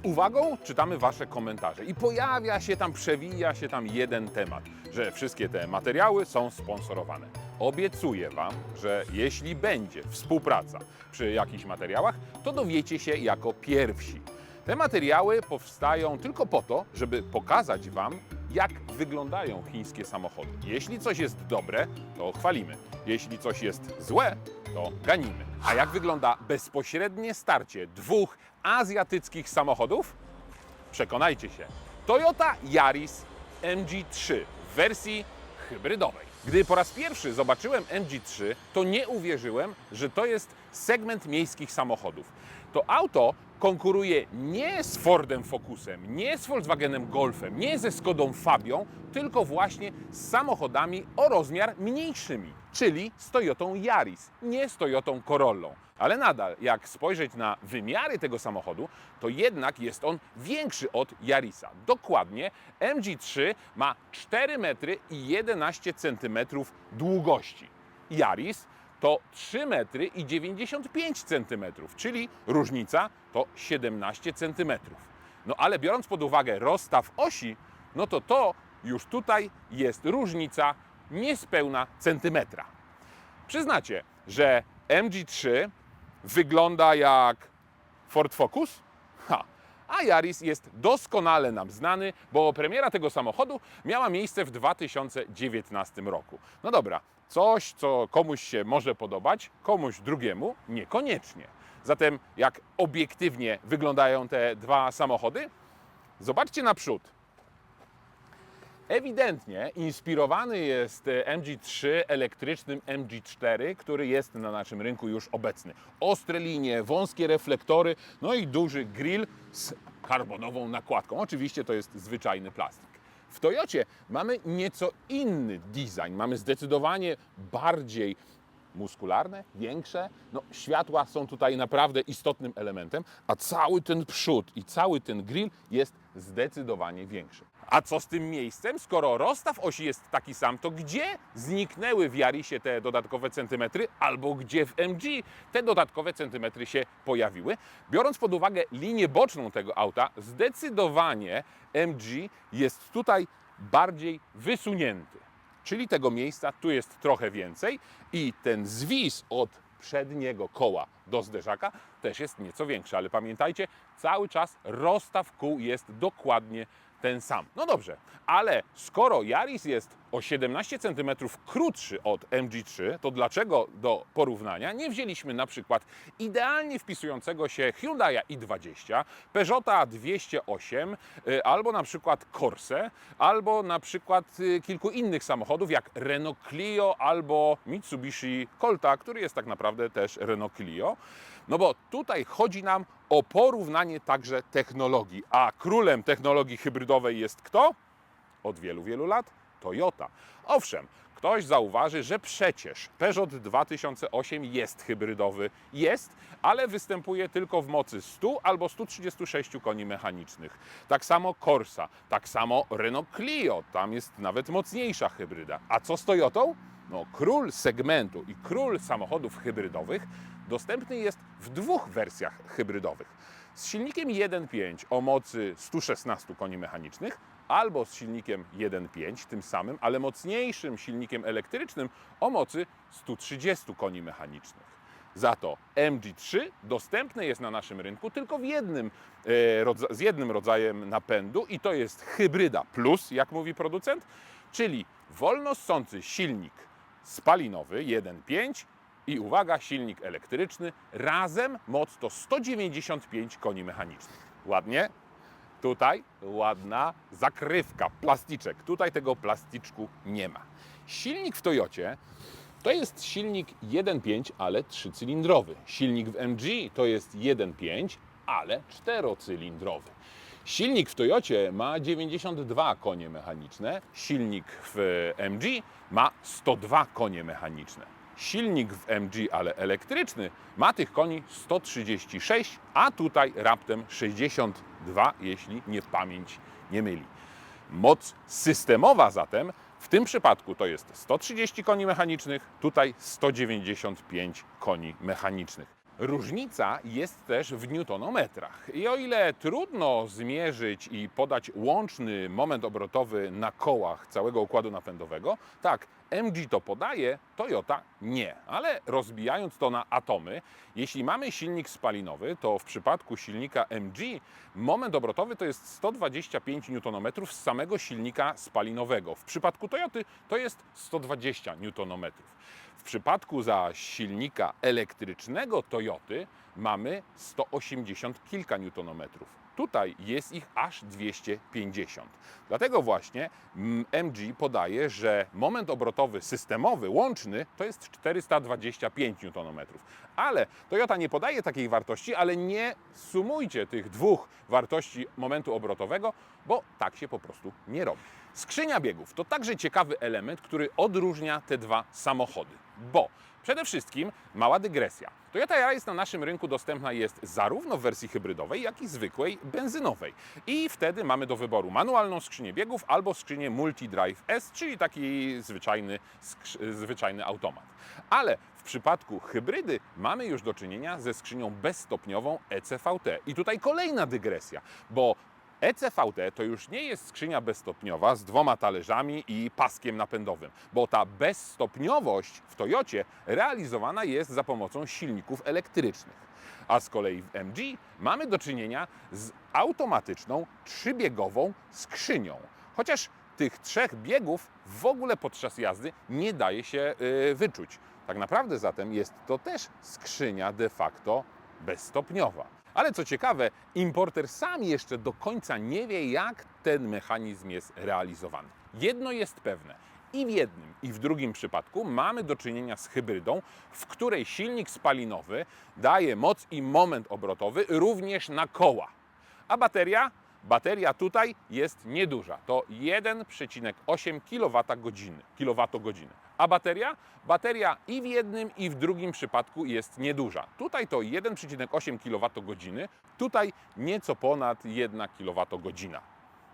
uwagą czytamy Wasze komentarze i przewija się tam jeden temat, że wszystkie te materiały są sponsorowane. Obiecuję Wam, że jeśli będzie współpraca przy jakichś materiałach, to dowiecie się jako pierwsi. Te materiały powstają tylko po to, żeby pokazać Wam, jak wyglądają chińskie samochody. Jeśli coś jest dobre, to chwalimy. Jeśli coś jest złe, to ganimy. A jak wygląda bezpośrednie starcie dwóch azjatyckich samochodów? Przekonajcie się. Toyota Yaris MG3 w wersji hybrydowej. Gdy po raz pierwszy zobaczyłem MG3, to nie uwierzyłem, że to jest segment miejskich samochodów. To auto konkuruje nie z Fordem Focusem, nie z Volkswagenem Golfem, nie ze Skodą Fabią, tylko właśnie z samochodami o rozmiar mniejszymi, czyli z Toyotą Yaris, nie z Toyotą Corollą. Ale nadal, jak spojrzeć na wymiary tego samochodu, to jednak jest on większy od Yarisa. Dokładnie MG3 ma 4 metry i 11 cm długości. Yaris to 3 metry i 95 cm, czyli różnica to 17 cm. No ale biorąc pod uwagę rozstaw osi, no to już tutaj jest różnica niespełna centymetra. Przyznacie, że MG3 wygląda jak Ford Focus? A Yaris jest doskonale nam znany, bo premiera tego samochodu miała miejsce w 2019 roku. No dobra, coś, co komuś się może podobać, komuś drugiemu niekoniecznie. Zatem jak obiektywnie wyglądają te dwa samochody? Zobaczcie naprzód. Ewidentnie inspirowany jest MG3 elektrycznym MG4, który jest na naszym rynku już obecny. Ostre linie, wąskie reflektory, no i duży grill z karbonową nakładką. Oczywiście to jest zwyczajny plastik. W Toyocie mamy nieco inny design. Mamy zdecydowanie bardziej muskularne, większe. No, światła są tutaj naprawdę istotnym elementem, a cały ten przód i cały ten grill jest zdecydowanie większy. A co z tym miejscem? Skoro rozstaw osi jest taki sam, to gdzie zniknęły w Yarisie te dodatkowe centymetry, albo gdzie w MG te dodatkowe centymetry się pojawiły? Biorąc pod uwagę linię boczną tego auta, zdecydowanie MG jest tutaj bardziej wysunięty. Czyli tego miejsca tu jest trochę więcej i ten zwis od przedniego koła do zderzaka też jest nieco większy. Ale pamiętajcie, cały czas rozstaw kół jest dokładnie ten sam. No dobrze, ale skoro Yaris jest o 17 cm krótszy od MG3, to dlaczego do porównania nie wzięliśmy na przykład idealnie wpisującego się Hyundai'a i20, Peugeota 208, albo na przykład Corsę, albo na przykład kilku innych samochodów jak Renault Clio albo Mitsubishi Colta, który jest tak naprawdę też Renault Clio. No bo tutaj chodzi nam o porównanie także technologii, a królem technologii hybrydowej jest kto? Od wielu, wielu lat Toyota. Owszem, ktoś zauważy, że przecież Peugeot 2008 jest hybrydowy, ale występuje tylko w mocy 100 albo 136 koni mechanicznych. Tak samo Corsa, tak samo Renault Clio, tam jest nawet mocniejsza hybryda. A co z Toyotą? No, król segmentu i król samochodów hybrydowych dostępny jest w dwóch wersjach hybrydowych. Z silnikiem 1.5 o mocy 116 koni mechanicznych albo z silnikiem 1.5, tym samym, ale mocniejszym silnikiem elektrycznym o mocy 130 koni mechanicznych. Za to MG3 dostępne jest na naszym rynku tylko z jednym rodzajem napędu i to jest hybryda plus, jak mówi producent, czyli wolno ssący silnik spalinowy 1.5 i uwaga, silnik elektryczny, razem moc to 195 koni mechanicznych. Ładnie? Tutaj ładna zakrywka, plasticzek. Tutaj tego plasticzku nie ma. Silnik w Toyocie to jest silnik 1.5, ale trzycylindrowy. Silnik w MG to jest 1.5, ale czterocylindrowy. Silnik w Toyocie ma 92 konie mechaniczne, silnik w MG ma 102 konie mechaniczne. Silnik w MG, ale elektryczny, ma tych koni 136, a tutaj raptem 62, jeśli mnie pamięć nie myli. Moc systemowa zatem w tym przypadku to jest 130 koni mechanicznych, tutaj 195 koni mechanicznych. Różnica jest też w newtonometrach. I o ile trudno zmierzyć i podać łączny moment obrotowy na kołach całego układu napędowego, tak, MG to podaje, Toyota nie. Ale rozbijając to na atomy, jeśli mamy silnik spalinowy, to w przypadku silnika MG moment obrotowy to jest 125 Nm z samego silnika spalinowego. W przypadku Toyoty to jest 120 Nm. W przypadku zaś silnika elektrycznego Toyoty mamy 180 kilka newtonometrów. Tutaj jest ich aż 250. Dlatego właśnie MG podaje, że moment obrotowy systemowy, łączny, to jest 425 Nm. Ale Toyota nie podaje takiej wartości, ale nie sumujcie tych dwóch wartości momentu obrotowego, bo tak się po prostu nie robi. Skrzynia biegów to także ciekawy element, który odróżnia te dwa samochody, bo przede wszystkim mała dygresja. Toyota Yaris na naszym rynku dostępna jest zarówno w wersji hybrydowej, jak i zwykłej benzynowej. I wtedy mamy do wyboru manualną skrzynię biegów albo skrzynię Multi-Drive S, czyli taki zwyczajny automat. Ale w przypadku hybrydy mamy już do czynienia ze skrzynią bezstopniową ECVT. I tutaj kolejna dygresja, bo ECVT to już nie jest skrzynia bezstopniowa z dwoma talerzami i paskiem napędowym, bo ta bezstopniowość w Toyocie realizowana jest za pomocą silników elektrycznych. A z kolei w MG mamy do czynienia z automatyczną, trzybiegową skrzynią. Chociaż tych trzech biegów w ogóle podczas jazdy nie daje się wyczuć. Tak naprawdę zatem jest to też skrzynia de facto bezstopniowa. Ale co ciekawe, importer sam jeszcze do końca nie wie, jak ten mechanizm jest realizowany. Jedno jest pewne. I w jednym, i w drugim przypadku mamy do czynienia z hybrydą, w której silnik spalinowy daje moc i moment obrotowy również na koła. A bateria tutaj jest nieduża. To 1,8 kWh. A bateria i w jednym, i w drugim przypadku jest nieduża. Tutaj to 1,8 kWh, tutaj nieco ponad 1 kWh.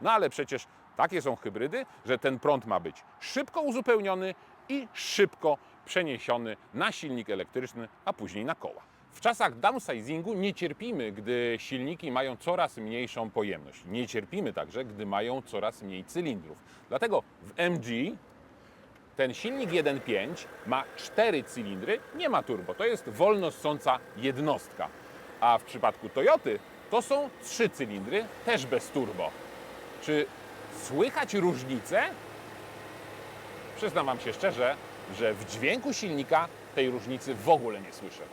No ale przecież takie są hybrydy, że ten prąd ma być szybko uzupełniony i szybko przeniesiony na silnik elektryczny, a później na koła. W czasach downsizingu nie cierpimy, gdy silniki mają coraz mniejszą pojemność. Nie cierpimy także, gdy mają coraz mniej cylindrów. Dlatego w MG ten silnik 1.5 ma 4 cylindry, nie ma turbo. To jest wolno ssąca jednostka. A w przypadku Toyoty to są 3 cylindry, też bez turbo. Czy słychać różnicę? Przyznam Wam się szczerze, że w dźwięku silnika tej różnicy w ogóle nie słyszę.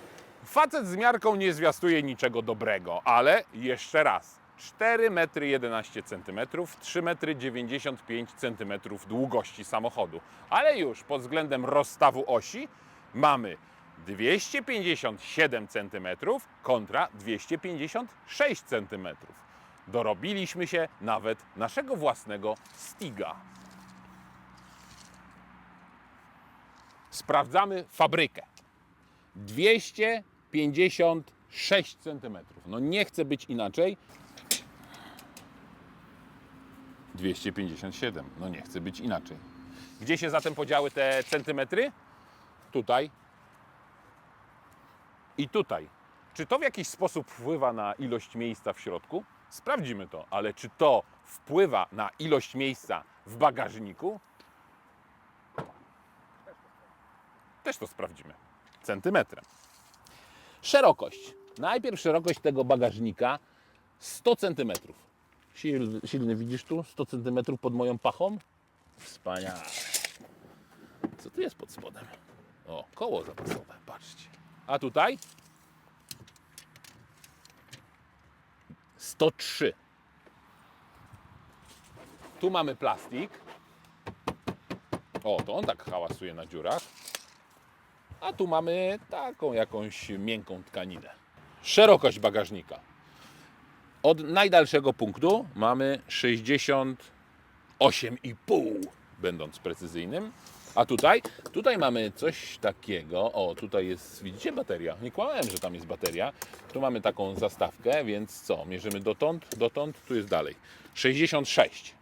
Facet z miarką nie zwiastuje niczego dobrego, ale jeszcze raz. 4,11 m, 3,95 m długości samochodu. Ale już pod względem rozstawu osi mamy 257 cm kontra 256 cm. Dorobiliśmy się nawet naszego własnego Stiga. Sprawdzamy fabrykę. 256 cm. No nie chce być inaczej. 257. No nie chce być inaczej. Gdzie się zatem podziały te centymetry? Tutaj i tutaj. Czy to w jakiś sposób wpływa na ilość miejsca w środku? Sprawdzimy to, ale czy to wpływa na ilość miejsca w bagażniku? Też to sprawdzimy. Centymetrem. Szerokość. Najpierw szerokość tego bagażnika 100 cm. Silny widzisz tu? 100 cm pod moją pachą? Wspaniale. Co tu jest pod spodem? O, koło zapasowe, patrzcie. A tutaj? 103. Tu mamy plastik. O, to on tak hałasuje na dziurach. A tu mamy taką jakąś miękką tkaninę. Szerokość bagażnika. Od najdalszego punktu mamy 68,5, będąc precyzyjnym. A tutaj? Tutaj mamy coś takiego. O, tutaj jest, widzicie, bateria. Nie kłamałem, że tam jest bateria. Tu mamy taką zastawkę, więc co? Mierzymy dotąd, tu jest dalej. 66.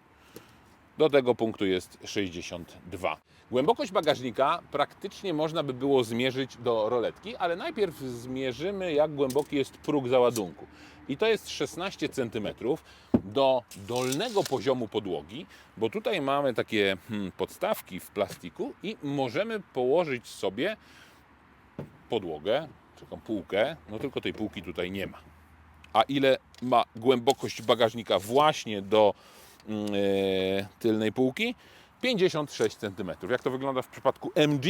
Do tego punktu jest 62. Głębokość bagażnika praktycznie można by było zmierzyć do roletki, ale najpierw zmierzymy, jak głęboki jest próg załadunku. I to jest 16 cm do dolnego poziomu podłogi, bo tutaj mamy takie podstawki w plastiku i możemy położyć sobie podłogę, czy taką półkę, no tylko tej półki tutaj nie ma. A ile ma głębokość bagażnika właśnie do tylnej półki? 56 cm. Jak to wygląda w przypadku MG?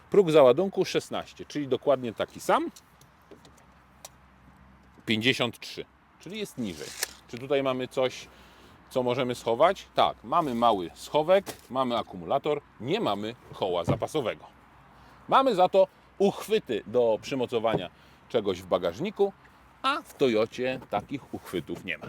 Próg załadunku 16, czyli dokładnie taki sam. 53, czyli jest niżej. Czy tutaj mamy coś, co możemy schować? Tak, mamy mały schowek, mamy akumulator, nie mamy koła zapasowego. Mamy za to uchwyty do przymocowania czegoś w bagażniku, a w Toyocie takich uchwytów nie ma.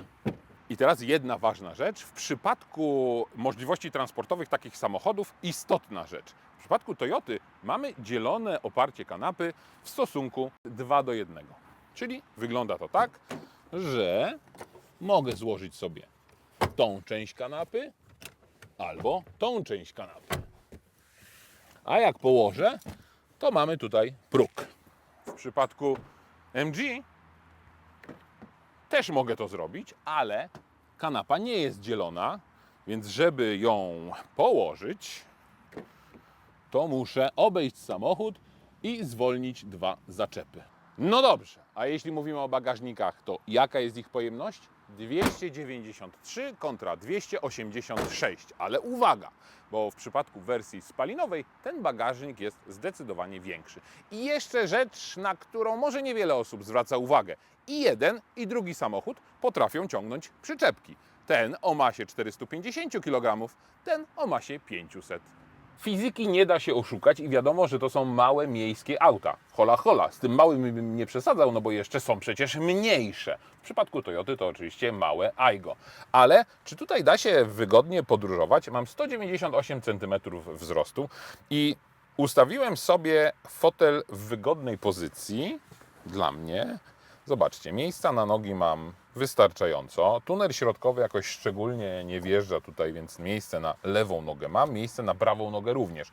I teraz jedna ważna rzecz. W przypadku możliwości transportowych takich samochodów istotna rzecz. W przypadku Toyoty mamy dzielone oparcie kanapy w stosunku 2:1. Czyli wygląda to tak, że mogę złożyć sobie tą część kanapy albo tą część kanapy. A jak położę, to mamy tutaj próg. W przypadku MG też mogę to zrobić, ale kanapa nie jest dzielona, więc żeby ją położyć, to muszę obejść samochód i zwolnić 2 zaczepy. No dobrze, a jeśli mówimy o bagażnikach, to jaka jest ich pojemność? 293 kontra 286, ale uwaga, bo w przypadku wersji spalinowej ten bagażnik jest zdecydowanie większy. I jeszcze rzecz, na którą może niewiele osób zwraca uwagę. I jeden, i drugi samochód potrafią ciągnąć przyczepki. Ten o masie 450 kg, ten o masie 500. Fizyki nie da się oszukać i wiadomo, że to są małe miejskie auta. Hola hola, z tym małym bym nie przesadzał, no bo jeszcze są przecież mniejsze. W przypadku Toyoty to oczywiście małe Aygo. Ale czy tutaj da się wygodnie podróżować? Mam 198 cm wzrostu i ustawiłem sobie fotel w wygodnej pozycji dla mnie. Zobaczcie, miejsca na nogi mam wystarczająco. Tunel środkowy jakoś szczególnie nie wjeżdża tutaj, więc miejsce na lewą nogę mam, miejsce na prawą nogę również.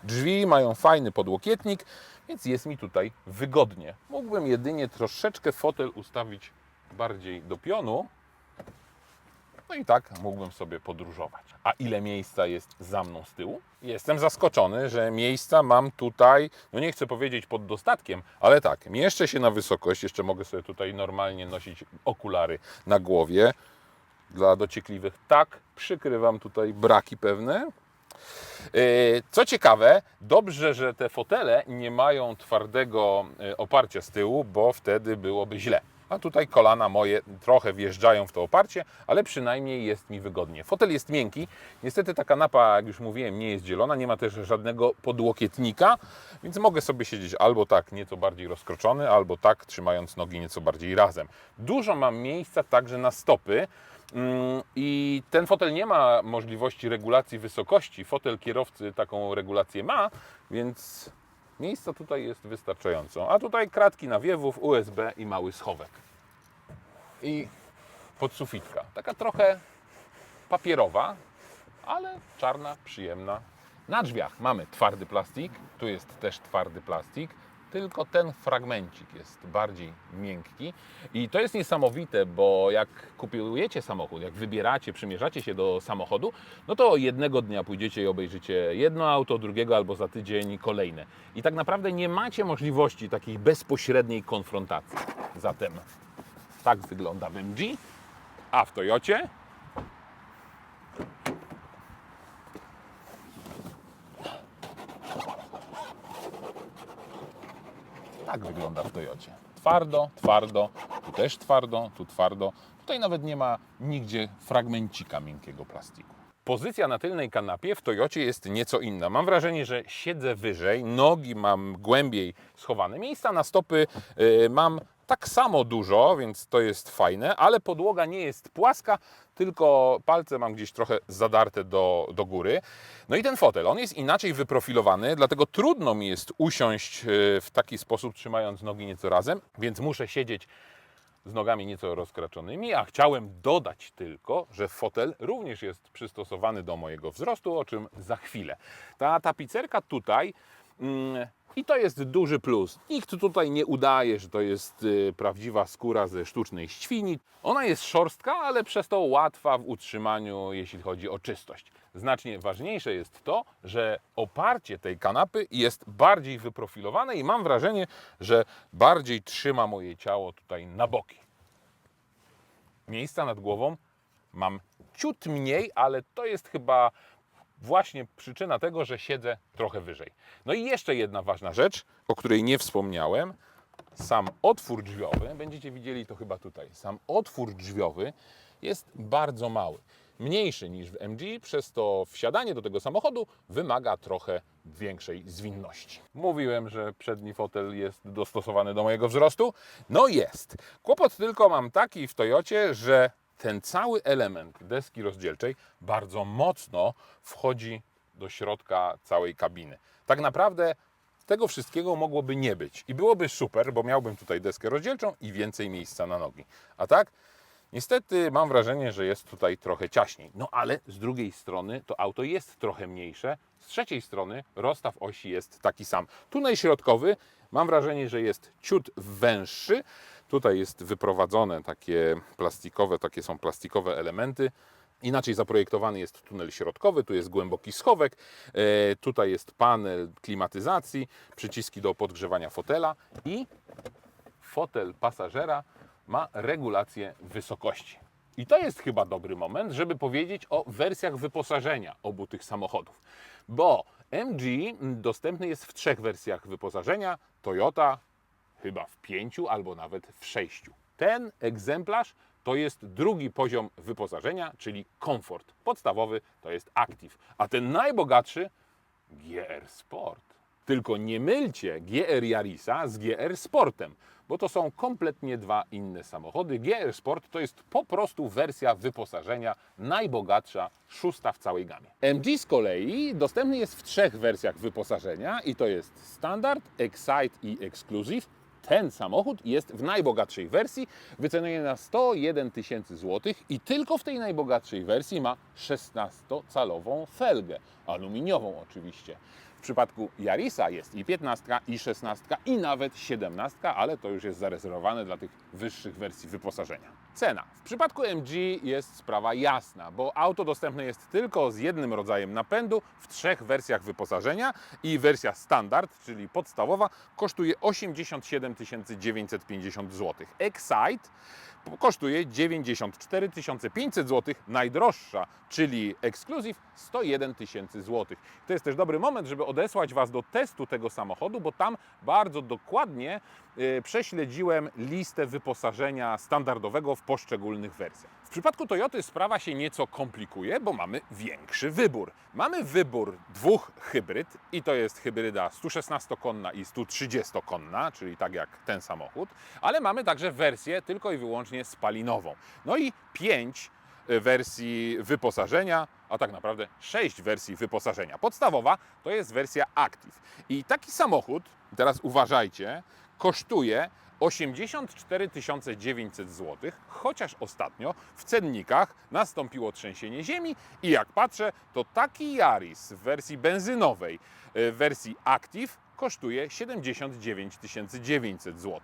Drzwi mają fajny podłokietnik, więc jest mi tutaj wygodnie. Mógłbym jedynie troszeczkę fotel ustawić bardziej do pionu, no i tak mógłbym sobie podróżować. A ile miejsca jest za mną z tyłu? Jestem zaskoczony, że miejsca mam tutaj, no nie chcę powiedzieć pod dostatkiem, ale tak, mieszczę się na wysokość, jeszcze mogę sobie tutaj normalnie nosić okulary na głowie. Dla dociekliwych tak, przykrywam tutaj braki pewne. Co ciekawe, dobrze, że te fotele nie mają twardego oparcia z tyłu, bo wtedy byłoby źle. A tutaj kolana moje trochę wjeżdżają w to oparcie, ale przynajmniej jest mi wygodnie. Fotel jest miękki. Niestety ta kanapa, jak już mówiłem, nie jest dzielona. Nie ma też żadnego podłokietnika, więc mogę sobie siedzieć albo tak nieco bardziej rozkroczony, albo tak trzymając nogi nieco bardziej razem. Dużo mam miejsca także na stopy. I ten fotel nie ma możliwości regulacji wysokości. Fotel kierowcy taką regulację ma, więc miejsca tutaj jest wystarczająco. A tutaj kratki nawiewów, USB i mały schowek. I podsufitka. Taka trochę papierowa, ale czarna, przyjemna. Na drzwiach mamy twardy plastik. Tu jest też twardy plastik. Tylko ten fragmencik jest bardziej miękki. I to jest niesamowite, bo jak kupujecie samochód, jak wybieracie, przymierzacie się do samochodu, no to jednego dnia pójdziecie i obejrzycie jedno auto, drugiego albo za tydzień kolejne. I tak naprawdę nie macie możliwości takiej bezpośredniej konfrontacji. Zatem tak wygląda w MG, a w Toyocie tak wygląda w Toyocie. Twardo, twardo, tu też twardo, tu twardo. Tutaj nawet nie ma nigdzie fragmencika miękkiego plastiku. Pozycja na tylnej kanapie w Toyocie jest nieco inna. Mam wrażenie, że siedzę wyżej, nogi mam głębiej schowane. Miejsca na stopy mam tak samo dużo, więc to jest fajne, ale podłoga nie jest płaska, tylko palce mam gdzieś trochę zadarte do góry. No i ten fotel, on jest inaczej wyprofilowany, dlatego trudno mi jest usiąść w taki sposób, trzymając nogi nieco razem, więc muszę siedzieć z nogami nieco rozkraczonymi, a chciałem dodać tylko, że fotel również jest przystosowany do mojego wzrostu, o czym za chwilę. Ta tapicerka tutaj i to jest duży plus. Nikt tutaj nie udaje, że to jest prawdziwa skóra ze sztucznej świni. Ona jest szorstka, ale przez to łatwa w utrzymaniu, jeśli chodzi o czystość. Znacznie ważniejsze jest to, że oparcie tej kanapy jest bardziej wyprofilowane i mam wrażenie, że bardziej trzyma moje ciało tutaj na boki. Miejsca nad głową mam ciut mniej, ale to jest chyba właśnie przyczyna tego, że siedzę trochę wyżej. No i jeszcze jedna ważna rzecz, o której nie wspomniałem. Sam otwór drzwiowy, będziecie widzieli to chyba tutaj, sam otwór drzwiowy jest bardzo mały. Mniejszy niż w MG, przez to wsiadanie do tego samochodu wymaga trochę większej zwinności. Mówiłem, że przedni fotel jest dostosowany do mojego wzrostu. No jest. Kłopot tylko mam taki w Toyocie, że ten cały element deski rozdzielczej bardzo mocno wchodzi do środka całej kabiny. Tak naprawdę tego wszystkiego mogłoby nie być i byłoby super, bo miałbym tutaj deskę rozdzielczą i więcej miejsca na nogi. A tak? Niestety mam wrażenie, że jest tutaj trochę ciaśniej. No ale z drugiej strony to auto jest trochę mniejsze. Z trzeciej strony rozstaw osi jest taki sam. Tunel środkowy mam wrażenie, że jest ciut węższy. Tutaj jest wyprowadzone takie są plastikowe elementy. Inaczej zaprojektowany jest tunel środkowy, tu jest głęboki schowek, tutaj jest panel klimatyzacji, przyciski do podgrzewania fotela i fotel pasażera ma regulację wysokości. I to jest chyba dobry moment, żeby powiedzieć o wersjach wyposażenia obu tych samochodów. Bo MG dostępny jest w 3 wersjach wyposażenia, Toyota chyba w 5 albo nawet w 6. Ten egzemplarz to jest drugi poziom wyposażenia, czyli komfort. Podstawowy to jest Active, a ten najbogatszy GR Sport. Tylko nie mylcie GR Yarisa z GR Sportem, bo to są kompletnie dwa inne samochody. GR Sport to jest po prostu wersja wyposażenia najbogatsza, 6. w całej gamie. MG z kolei dostępny jest w 3 wersjach wyposażenia i to jest Standard, Excite i Exclusive. Ten samochód jest w najbogatszej wersji, wycenony na 101 tysięcy złotych i tylko w tej najbogatszej wersji ma 16-calową felgę, aluminiową oczywiście. W przypadku Yarisa jest i 15, i 16, i nawet 17, ale to już jest zarezerwowane dla tych wyższych wersji wyposażenia. Cena. W przypadku MG jest sprawa jasna, bo auto dostępne jest tylko z jednym rodzajem napędu w 3 wersjach wyposażenia i wersja standard, czyli podstawowa, kosztuje 87 950 zł. Excite kosztuje 94 500 zł, najdroższa, czyli Exclusive 101 tysięcy zł. To jest też dobry moment, żeby odesłać Was do testu tego samochodu, bo tam bardzo dokładnie prześledziłem listę wyposażenia standardowego w poszczególnych wersjach. W przypadku Toyoty sprawa się nieco komplikuje, bo mamy większy wybór. Mamy wybór 2 hybryd i to jest hybryda 116-konna i 130-konna, czyli tak jak ten samochód, ale mamy także wersję tylko i wyłącznie spalinową. No i 5 wersji wyposażenia, a tak naprawdę 6 wersji wyposażenia. Podstawowa to jest wersja Active. I taki samochód, teraz uważajcie, kosztuje 84 900 zł, chociaż ostatnio w cennikach nastąpiło trzęsienie ziemi i jak patrzę, to taki Yaris w wersji benzynowej, w wersji Active kosztuje 79 900 zł.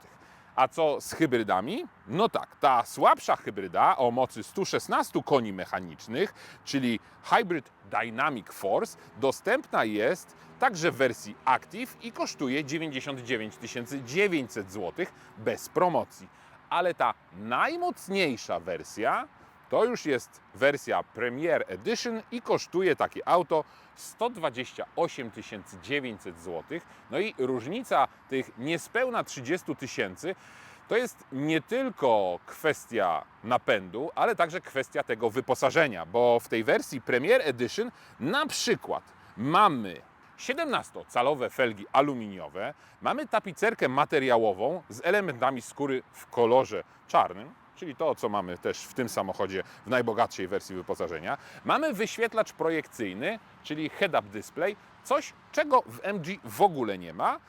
A co z hybrydami? No tak, ta słabsza hybryda o mocy 116 koni mechanicznych, czyli Hybrid Dynamic Force, dostępna jest także w wersji Active i kosztuje 99 900 zł bez promocji. Ale ta najmocniejsza wersja to już jest wersja Premier Edition i kosztuje takie auto 128 900 zł. No i różnica tych niespełna 30 tysięcy to jest nie tylko kwestia napędu, ale także kwestia tego wyposażenia, bo w tej wersji Premier Edition na przykład mamy 17-calowe felgi aluminiowe, mamy tapicerkę materiałową z elementami skóry w kolorze czarnym, czyli to, co mamy też w tym samochodzie w najbogatszej wersji wyposażenia. Mamy wyświetlacz projekcyjny, czyli head-up display, coś, czego w MG w ogóle nie ma.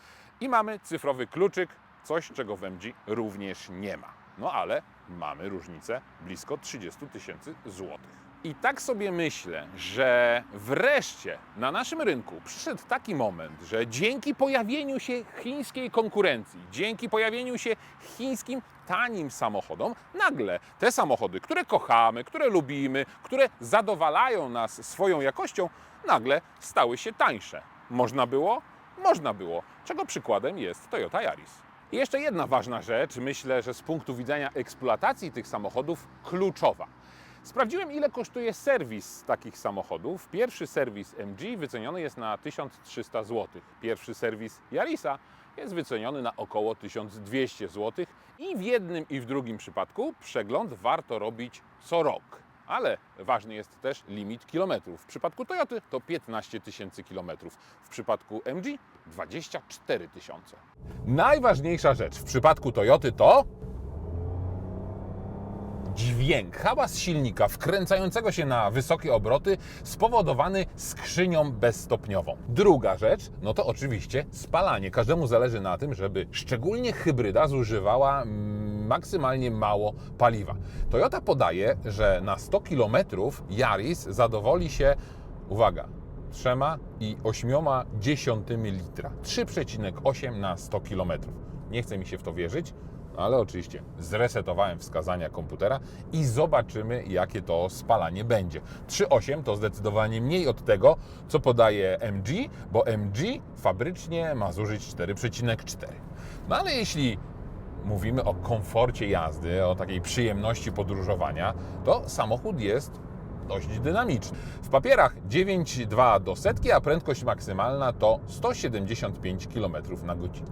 I mamy cyfrowy kluczyk, coś, czego w MG również nie ma. No ale mamy różnicę blisko 30 000 złotych. I tak sobie myślę, że wreszcie na naszym rynku przyszedł taki moment, że dzięki pojawieniu się chińskiej konkurencji, dzięki pojawieniu się chińskim tanim samochodom, nagle te samochody, które kochamy, które lubimy, które zadowalają nas swoją jakością, nagle stały się tańsze. Można było? Można było. Czego przykładem jest Toyota Yaris. I jeszcze jedna ważna rzecz, myślę, że z punktu widzenia eksploatacji tych samochodów kluczowa. Sprawdziłem, ile kosztuje serwis takich samochodów. Pierwszy serwis MG wyceniony jest na 1300 zł. Pierwszy serwis Yarisa jest wyceniony na około 1200 zł. I w jednym i w drugim przypadku przegląd warto robić co rok. Ale ważny jest też limit kilometrów. W przypadku Toyoty to 15 000 kilometrów. W przypadku MG 24 000. Najważniejsza rzecz w przypadku Toyoty to dźwięk, hałas silnika wkręcającego się na wysokie obroty spowodowany skrzynią bezstopniową. Druga rzecz, no to oczywiście spalanie. Każdemu zależy na tym, żeby szczególnie hybryda zużywała maksymalnie mało paliwa. Toyota podaje, że na 100 km Yaris zadowoli się, uwaga, 3,8 litra. 3,8 na 100 km. Nie chce mi się w to wierzyć, ale oczywiście zresetowałem wskazania komputera i zobaczymy, jakie to spalanie będzie. 3,8 to zdecydowanie mniej od tego, co podaje MG, bo MG fabrycznie ma zużyć 4,4. No ale jeśli mówimy o komforcie jazdy, o takiej przyjemności podróżowania, to samochód jest dość dynamiczny. W papierach 9,2 do setki, a prędkość maksymalna to 175 km na godzinę.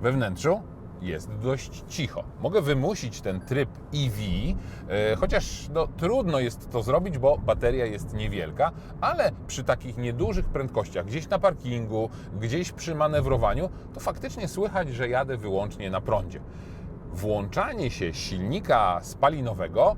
We wnętrzu jest dość cicho. Mogę wymusić ten tryb EV, chociaż trudno jest to zrobić, bo bateria jest niewielka, ale przy takich niedużych prędkościach, gdzieś na parkingu, gdzieś przy manewrowaniu, to faktycznie słychać, że jadę wyłącznie na prądzie. Włączanie się silnika spalinowego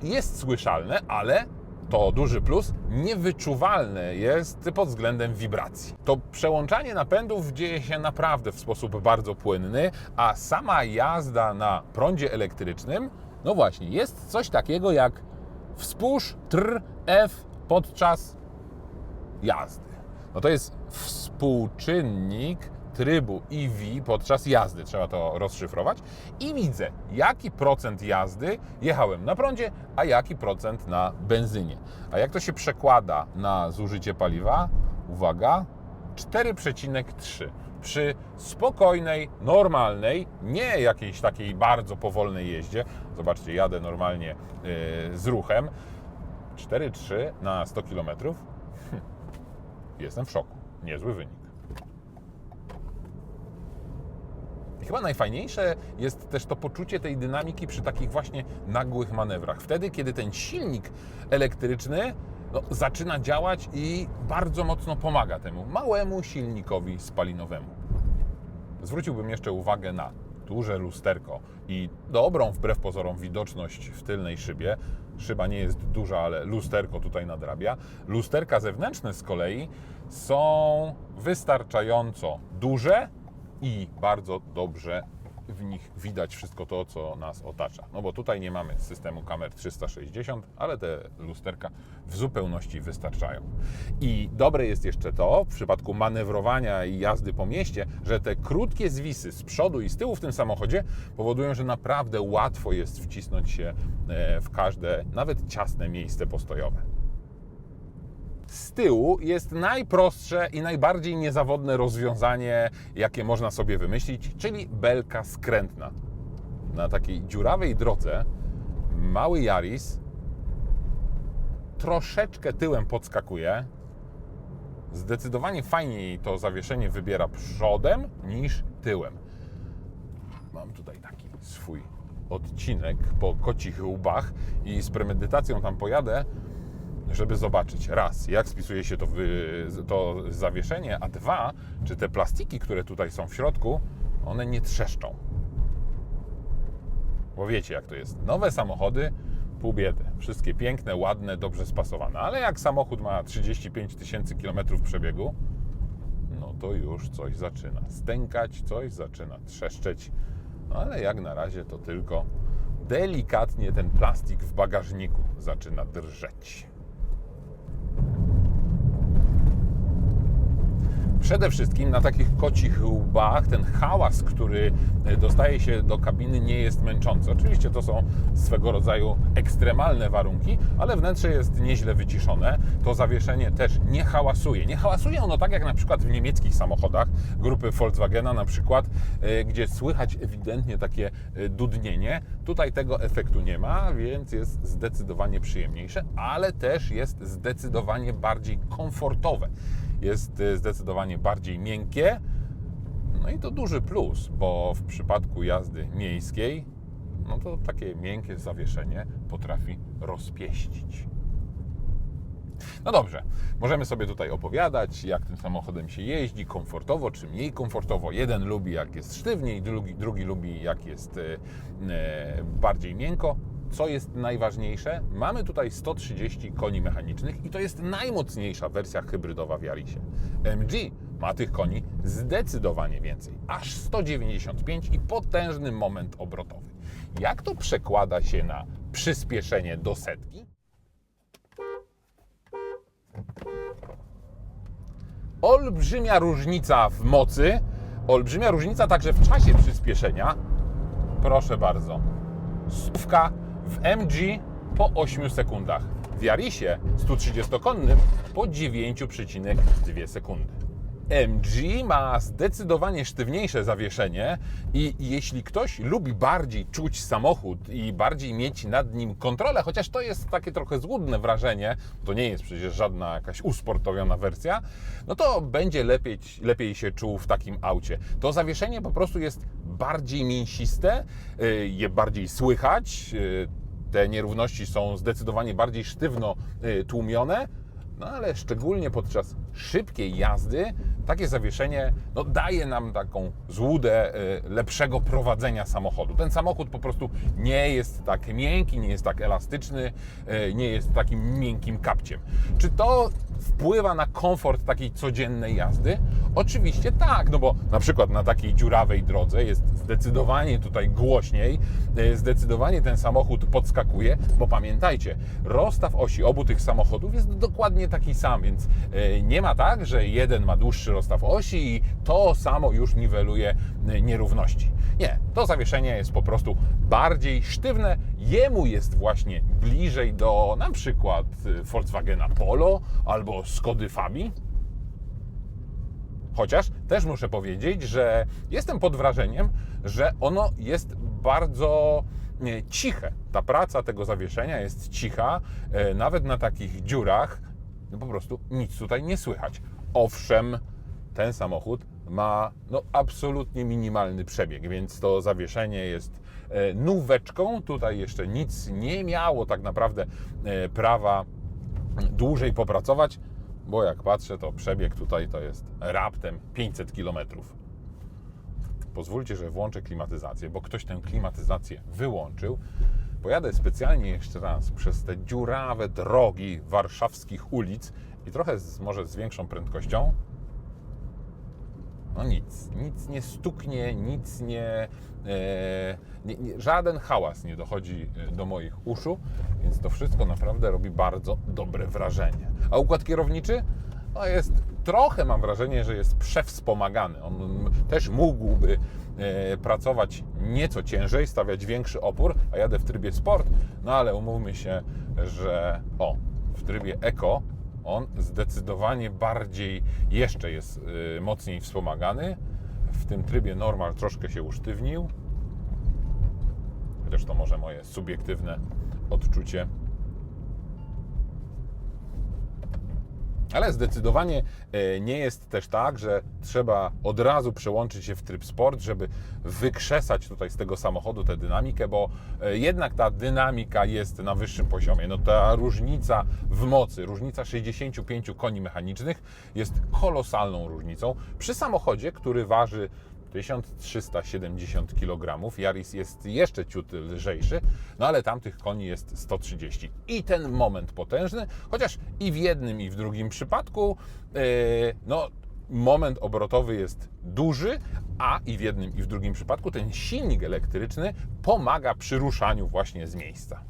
jest słyszalne, ale to duży plus, niewyczuwalne jest pod względem wibracji. To przełączanie napędów dzieje się naprawdę w sposób bardzo płynny, a sama jazda na prądzie elektrycznym, no właśnie, jest coś takiego jak wspóż tr F podczas jazdy. No to jest współczynnik trybu EV podczas jazdy. Trzeba to rozszyfrować i widzę, jaki procent jazdy jechałem na prądzie, a jaki procent na benzynie. A jak to się przekłada na zużycie paliwa? Uwaga, 4,3. Przy spokojnej, normalnej, nie jakiejś takiej bardzo powolnej jeździe, zobaczcie, jadę normalnie z ruchem, 4,3 na 100 km. Jestem w szoku. Niezły wynik. Chyba najfajniejsze jest też to poczucie tej dynamiki przy takich właśnie nagłych manewrach. Wtedy, kiedy ten silnik elektryczny zaczyna działać i bardzo mocno pomaga temu małemu silnikowi spalinowemu. Zwróciłbym jeszcze uwagę na duże lusterko i dobrą, wbrew pozorom, widoczność w tylnej szybie. Szyba nie jest duża, ale lusterko tutaj nadrabia. Lusterka zewnętrzne z kolei są wystarczająco duże i bardzo dobrze w nich widać wszystko to, co nas otacza. No bo tutaj nie mamy systemu kamer 360, ale te lusterka w zupełności wystarczają. I dobre jest jeszcze to, w przypadku manewrowania i jazdy po mieście, że te krótkie zwisy z przodu i z tyłu w tym samochodzie powodują, że naprawdę łatwo jest wcisnąć się w każde, nawet ciasne miejsce postojowe. Z tyłu jest najprostsze i najbardziej niezawodne rozwiązanie, jakie można sobie wymyślić, czyli belka skrętna. Na takiej dziurawej drodze mały Yaris troszeczkę tyłem podskakuje. Zdecydowanie fajniej to zawieszenie wybiera przodem niż tyłem. Mam tutaj taki swój odcinek po kocich łbach i z premedytacją tam pojadę, żeby zobaczyć, raz, jak spisuje się to zawieszenie, a dwa, czy te plastiki, które tutaj są w środku, one nie trzeszczą. Bo wiecie, jak to jest. Nowe samochody, pół biedy. Wszystkie piękne, ładne, dobrze spasowane. Ale jak samochód ma 35 000 km przebiegu, no to już coś zaczyna stękać, coś zaczyna trzeszczeć. No ale jak na razie to tylko delikatnie ten plastik w bagażniku zaczyna drżeć. Przede wszystkim na takich kocich łbach ten hałas, który dostaje się do kabiny, nie jest męczący. Oczywiście to są swego rodzaju ekstremalne warunki, ale wnętrze jest nieźle wyciszone. To zawieszenie też nie hałasuje. Nie hałasuje ono tak jak na przykład w niemieckich samochodach grupy Volkswagena na przykład, gdzie słychać ewidentnie takie dudnienie. Tutaj tego efektu nie ma, więc jest zdecydowanie przyjemniejsze, ale też jest zdecydowanie bardziej komfortowe. Jest zdecydowanie bardziej miękkie, no i to duży plus, bo w przypadku jazdy miejskiej, no to takie miękkie zawieszenie potrafi rozpieścić. No dobrze, możemy sobie tutaj opowiadać, jak tym samochodem się jeździ, komfortowo czy mniej komfortowo. Jeden lubi, jak jest sztywniej, drugi lubi, jak jest bardziej miękko. Co jest najważniejsze? Mamy tutaj 130 koni mechanicznych i to jest najmocniejsza wersja hybrydowa w Yarisie. MG ma tych koni zdecydowanie więcej, aż 195 i potężny moment obrotowy. Jak to przekłada się na przyspieszenie do setki? Olbrzymia różnica w mocy, olbrzymia różnica także w czasie przyspieszenia. Proszę bardzo, 100 w MG po 8 sekundach, w Yarisie 130-konnym po 9,2 sekundy. MG ma zdecydowanie sztywniejsze zawieszenie i jeśli ktoś lubi bardziej czuć samochód i bardziej mieć nad nim kontrolę, chociaż to jest takie trochę złudne wrażenie, to nie jest przecież żadna jakaś usportowiona wersja, no to będzie lepiej się czuł w takim aucie. To zawieszenie po prostu jest bardziej mięsiste, je bardziej słychać, te nierówności są zdecydowanie bardziej sztywno tłumione, no ale szczególnie podczas szybkiej jazdy takie zawieszenie daje nam taką złudę lepszego prowadzenia samochodu. Ten samochód po prostu nie jest tak miękki, nie jest tak elastyczny, nie jest takim miękkim kapciem. Czy to wpływa na komfort takiej codziennej jazdy? Oczywiście tak, no bo na przykład na takiej dziurawej drodze jest zdecydowanie tutaj głośniej, zdecydowanie ten samochód podskakuje, bo pamiętajcie, rozstaw osi obu tych samochodów jest dokładnie taki sam, więc nie ma tak, że jeden ma dłuższy rozstaw osi i to samo już niweluje nierówności. Nie, to zawieszenie jest po prostu bardziej sztywne, jemu jest właśnie bliżej do na przykład Volkswagena Polo albo Skody Fabii. Chociaż też muszę powiedzieć, że jestem pod wrażeniem, że ono jest bardzo ciche. Ta praca tego zawieszenia jest cicha, nawet na takich dziurach po prostu nic tutaj nie słychać. Owszem, ten samochód ma absolutnie minimalny przebieg, więc to zawieszenie jest nóweczką. Tutaj jeszcze nic nie miało tak naprawdę prawa dłużej popracować, bo jak patrzę, to przebieg tutaj to jest raptem 500 km. Pozwólcie, że włączę klimatyzację, bo ktoś tę klimatyzację wyłączył. Pojadę specjalnie jeszcze raz przez te dziurawe drogi warszawskich ulic i trochę może z większą prędkością. No nic nie stuknie, żaden hałas nie dochodzi do moich uszu, więc to wszystko naprawdę robi bardzo dobre wrażenie. A układ kierowniczy? No jest trochę, mam wrażenie, że jest przewspomagany. On też mógłby pracować nieco ciężej, stawiać większy opór, a jadę w trybie sport, no ale umówmy się, że w trybie Eco on zdecydowanie bardziej jeszcze jest mocniej wspomagany. W tym trybie normal troszkę się usztywnił. Chociaż to może moje subiektywne odczucie. Ale zdecydowanie nie jest też tak, że trzeba od razu przełączyć się w tryb sport, żeby wykrzesać tutaj z tego samochodu tę dynamikę, bo jednak ta dynamika jest na wyższym poziomie. No ta różnica w mocy, różnica 65 koni mechanicznych jest kolosalną różnicą przy samochodzie, który waży 1370 kg. Yaris jest jeszcze ciut lżejszy, no ale tamtych koni jest 130. I ten moment potężny, chociaż i w jednym, i w drugim przypadku, moment obrotowy jest duży, a i w jednym i w drugim przypadku ten silnik elektryczny pomaga przy ruszaniu właśnie z miejsca.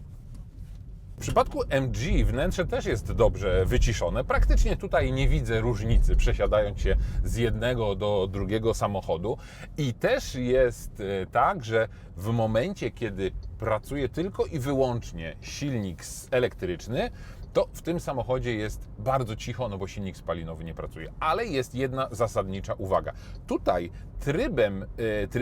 W przypadku MG wnętrze też jest dobrze wyciszone. Praktycznie tutaj nie widzę różnicy, przesiadając się z jednego do drugiego samochodu. I też jest tak, że w momencie, kiedy pracuje tylko i wyłącznie silnik elektryczny, to w tym samochodzie jest bardzo cicho, no bo silnik spalinowy nie pracuje. Ale jest jedna zasadnicza uwaga. Tutaj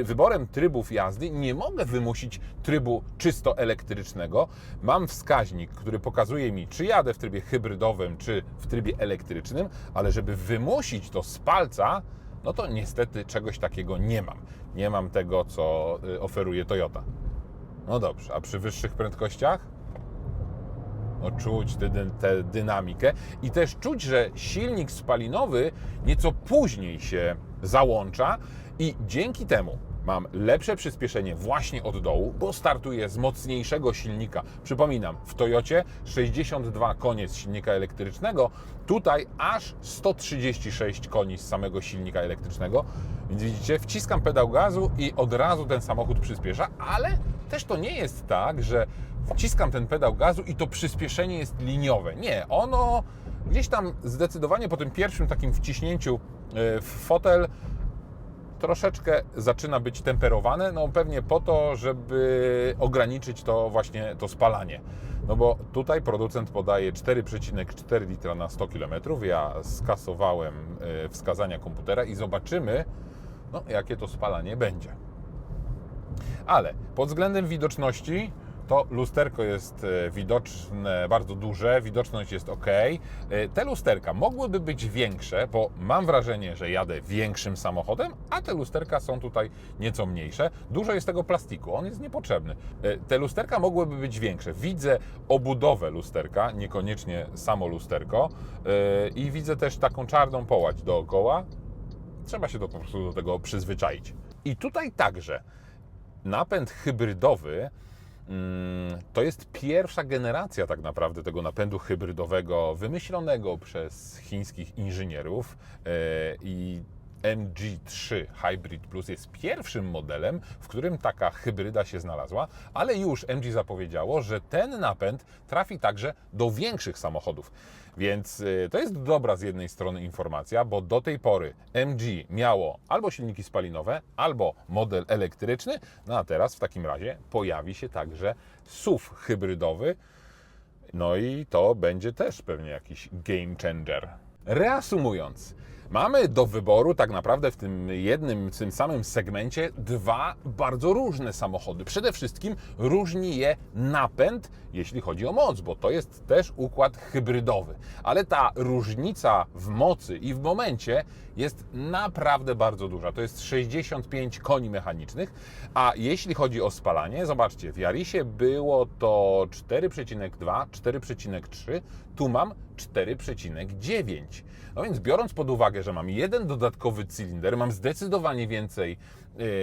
wyborem trybów jazdy nie mogę wymusić trybu czysto elektrycznego. Mam wskaźnik, który pokazuje mi, czy jadę w trybie hybrydowym, czy w trybie elektrycznym, ale żeby wymusić to z palca, no to niestety czegoś takiego nie mam. Nie mam tego, co oferuje Toyota. No dobrze, a przy wyższych prędkościach? No, czuć tę dynamikę i też czuć, że silnik spalinowy nieco później się załącza i dzięki temu mam lepsze przyspieszenie właśnie od dołu, bo startuję z mocniejszego silnika. Przypominam, w Toyocie 62 konie z silnika elektrycznego, tutaj aż 136 koni z samego silnika elektrycznego. Więc widzicie, wciskam pedał gazu i od razu ten samochód przyspiesza, ale też to nie jest tak, że wciskam ten pedał gazu i to przyspieszenie jest liniowe. Nie, ono gdzieś tam zdecydowanie po tym pierwszym takim wciśnięciu w fotel troszeczkę zaczyna być temperowane, no pewnie po to, żeby ograniczyć to właśnie to spalanie. No bo tutaj producent podaje 4,4 litra na 100 km. Ja skasowałem wskazania komputera i zobaczymy, no, jakie to spalanie będzie. Ale pod względem widoczności to lusterko jest widoczne, bardzo duże, widoczność jest ok. Te lusterka mogłyby być większe, bo mam wrażenie, że jadę większym samochodem, a te lusterka są tutaj nieco mniejsze. Dużo jest tego plastiku, on jest niepotrzebny. Te lusterka mogłyby być większe. Widzę obudowę lusterka, niekoniecznie samo lusterko i widzę też taką czarną połać dookoła. Trzeba się po prostu do tego przyzwyczaić. I tutaj także napęd hybrydowy to jest pierwsza generacja tak naprawdę tego napędu hybrydowego wymyślonego przez chińskich inżynierów i MG3 Hybrid Plus jest pierwszym modelem, w którym taka hybryda się znalazła, ale już MG zapowiedziało, że ten napęd trafi także do większych samochodów. Więc to jest dobra z jednej strony informacja, bo do tej pory MG miało albo silniki spalinowe, albo model elektryczny, no a teraz w takim razie pojawi się także SUV hybrydowy, no i to będzie też pewnie jakiś game changer. Reasumując, mamy do wyboru tak naprawdę w tym samym segmencie dwa bardzo różne samochody. Przede wszystkim różni je napęd, jeśli chodzi o moc, bo to jest też układ hybrydowy. Ale ta różnica w mocy i w momencie jest naprawdę bardzo duża. To jest 65 koni mechanicznych, a jeśli chodzi o spalanie, zobaczcie, w Yarisie było to 4,2, 4,3, tu mam 4,9. No więc biorąc pod uwagę, że mam jeden dodatkowy cylinder, mam zdecydowanie więcej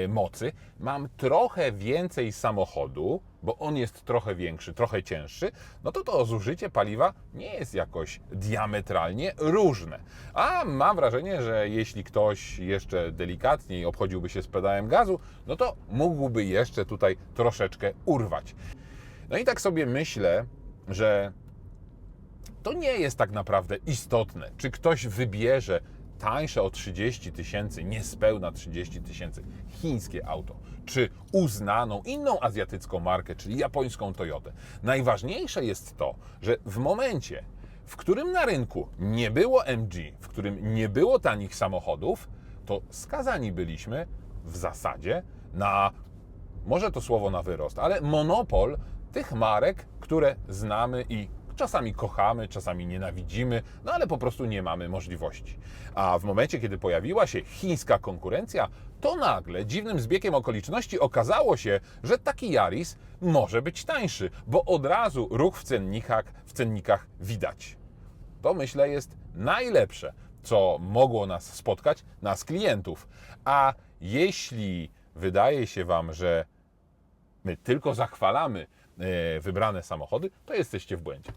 mocy, mam trochę więcej samochodu, bo on jest trochę większy, trochę cięższy, no to zużycie paliwa nie jest jakoś diametralnie różne. A mam wrażenie, że jeśli ktoś jeszcze delikatniej obchodziłby się z pedałem gazu, no to mógłby jeszcze tutaj troszeczkę urwać. No i tak sobie myślę, że to nie jest tak naprawdę istotne, czy ktoś wybierze tańsze o 30 000, niespełna 30 000 chińskie auto, czy uznaną inną azjatycką markę, czyli japońską Toyotę. Najważniejsze jest to, że w momencie, w którym na rynku nie było MG, w którym nie było tanich samochodów, to skazani byliśmy w zasadzie na, może to słowo na wyrost, ale monopol tych marek, które znamy i czasami kochamy, czasami nienawidzimy, no ale po prostu nie mamy możliwości. A w momencie, kiedy pojawiła się chińska konkurencja, to nagle dziwnym zbiegiem okoliczności okazało się, że taki Yaris może być tańszy, bo od razu ruch w cennikach widać. To myślę jest najlepsze, co mogło nas spotkać, nas klientów. A jeśli wydaje się Wam, że my tylko zachwalamy wybrane samochody, to jesteście w błędzie.